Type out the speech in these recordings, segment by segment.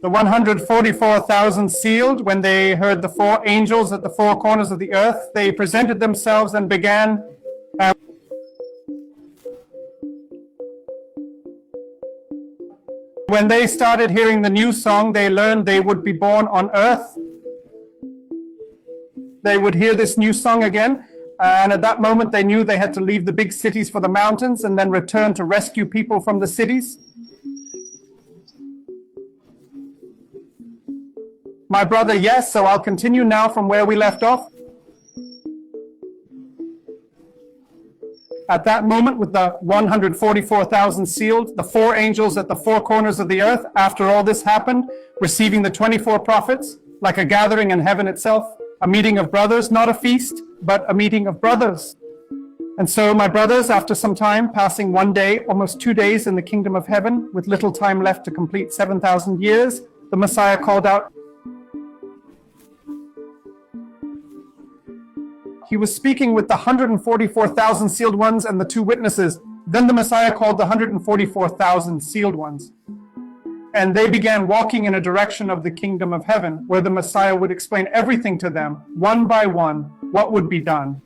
The 144,000 sealed, when they heard the four angels at the four corners of the earth, they presented themselves and began when they started hearing the new song, they learned they would be born on earth. They would hear this new song again, and at that moment they knew they had to leave the big cities for the mountains and then return to rescue people from the cities. My brother, yes, so I'll continue now from where we left off. At that moment, with the 144,000 sealed, the four angels at the four corners of the earth, after all this happened, receiving the 24 prophets, like a gathering in heaven itself, a meeting of brothers, not a feast, but a meeting of brothers. And so, my brothers, after some time, passing one day, almost 2 days in the kingdom of heaven, with little time left to complete 7,000 years, the Messiah called out. He was speaking with the 144,000 sealed ones and the two witnesses. Then the Messiah called the 144,000 sealed ones. And they began walking in a direction of the kingdom of heaven, where the Messiah would explain everything to them, one by one, what would be done.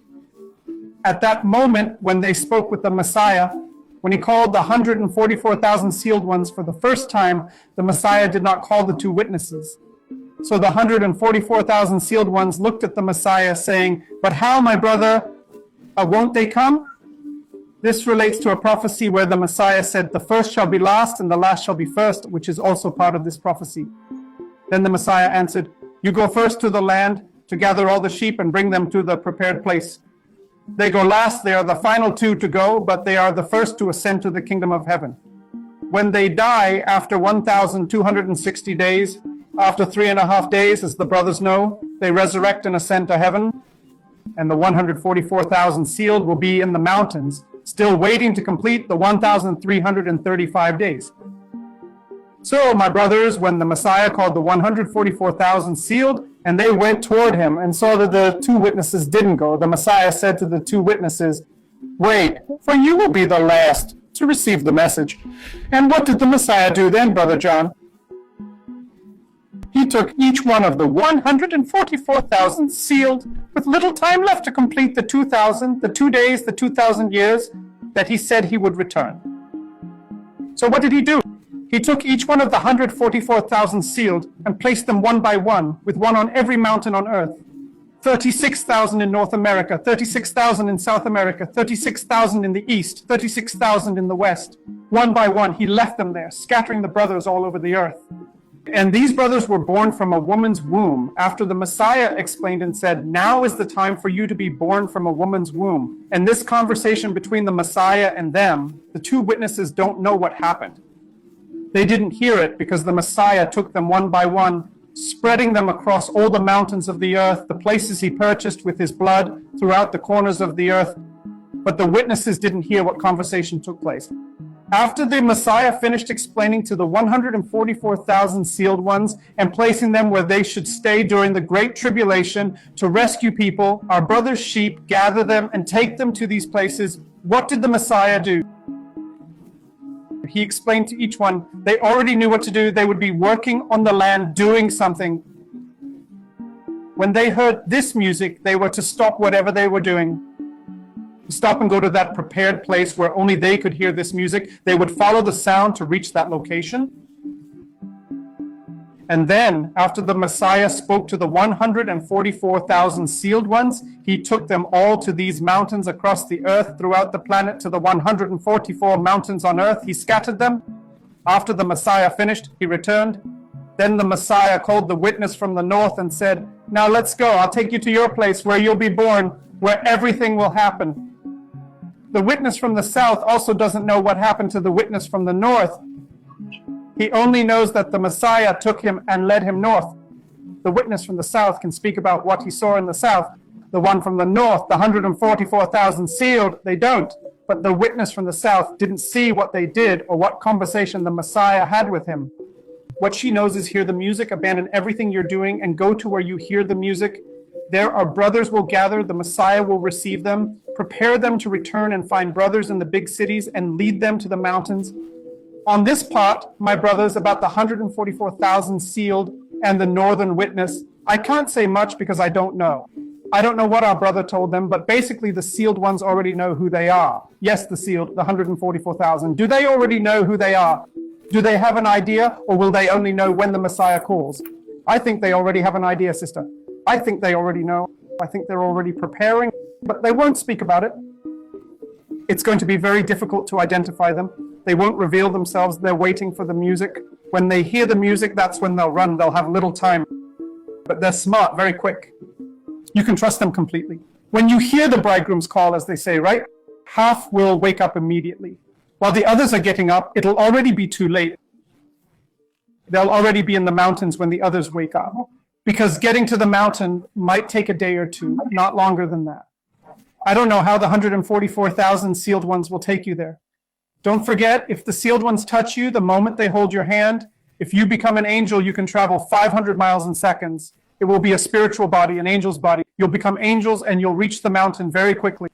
At that moment, when they spoke with the Messiah, when he called the 144,000 sealed ones for the first time, the Messiah did not call the two witnesses. So the 144,000 sealed ones looked at the Messiah saying, "But how, my brother, won't they come?" This relates to a prophecy where the Messiah said, "The first shall be last and the last shall be first," which is also part of this prophecy. Then the Messiah answered, "You go first to the land to gather all the sheep and bring them to the prepared place." They go last, they are the final two to go, but they are the first to ascend to the kingdom of heaven. When they die after 1,260 days, after 3.5 days, as the brothers know, they resurrect and ascend to heaven, and the 144,000 sealed will be in the mountains, still waiting to complete the 1,335 days. So, my brothers, when the Messiah called the 144,000 sealed, and they went toward him and saw that the two witnesses didn't go, the Messiah said to the two witnesses, "Wait, for you will be the last to receive the message." And what did the Messiah do then, Brother John? He took each one of the 144,000 sealed, with little time left to complete the 2,000, the 2 days, the 2,000 years that he said he would return. So what did he do? He took each one of the 144,000 sealed and placed them one by one, with one on every mountain on earth. 36,000 in North America, 36,000 in South America, 36,000 in the East, 36,000 in the West. One by one, he left them there, scattering the brothers all over the earth. And these brothers were born from a woman's womb, after the Messiah explained and said, "Now is the time for you to be born from a woman's womb." And this conversation between the Messiah and them, the two witnesses don't know what happened. They didn't hear it because the Messiah took them one by one, spreading them across all the mountains of the earth, the places he purchased with his blood throughout the corners of the earth. But the witnesses didn't hear what conversation took place. After the Messiah finished explaining to the 144,000 sealed ones and placing them where they should stay during the great tribulation to rescue people, our brother's sheep, gather them and take them to these places, what did the Messiah do? He explained to each one, they already knew what to do. They would be working on the land, doing something. When they heard this music, they were to stop whatever they were doing. Stop and go to that prepared place where only they could hear this music. They would follow the sound to reach that location. And then, after the Messiah spoke to the 144,000 sealed ones, he took them all to these mountains across the earth, throughout the planet, to the 144 mountains on earth. He scattered them. After the Messiah finished, he returned. Then the Messiah called the witness from the north and said, "Now let's go. I'll take you to your place where you'll be born, where everything will happen." The witness from the south also doesn't know what happened to the witness from the north. He only knows that the Messiah took him and led him north. The witness from the south can speak about what he saw in the south. The one from the north, the 144,000 sealed, they don't. But the witness from the south didn't see what they did or what conversation the Messiah had with him. What she knows is hear the music, abandon everything you're doing, and go to where you hear the music. There our brothers will gather, the Messiah will receive them, prepare them to return and find brothers in the big cities and lead them to the mountains. On this part, my brothers, about the 144,000 sealed and the northern witness, I can't say much because I don't know. I don't know what our brother told them, but basically the sealed ones already know who they are. Yes, the sealed, the 144,000. Do they already know who they are? Do they have an idea, or will they only know when the Messiah calls? I think they already have an idea, sister. I think they already know. I think they're already preparing, but they won't speak about it. It's going to be very difficult to identify them. They won't reveal themselves. They're waiting for the music. When they hear the music, that's when they'll run. They'll have little time. But they're smart, very quick. You can trust them completely. When you hear the bridegroom's call, as they say, right? Half will wake up immediately. While the others are getting up, it'll already be too late. They'll already be in the mountains when the others wake up. Because getting to the mountain might take a day or two, not longer than that. I don't know how the 144,000 sealed ones will take you there. Don't forget, if the sealed ones touch you the moment they hold your hand, if you become an angel, you can travel 500 miles in seconds. It will be a spiritual body, an angel's body. You'll become angels and you'll reach the mountain very quickly.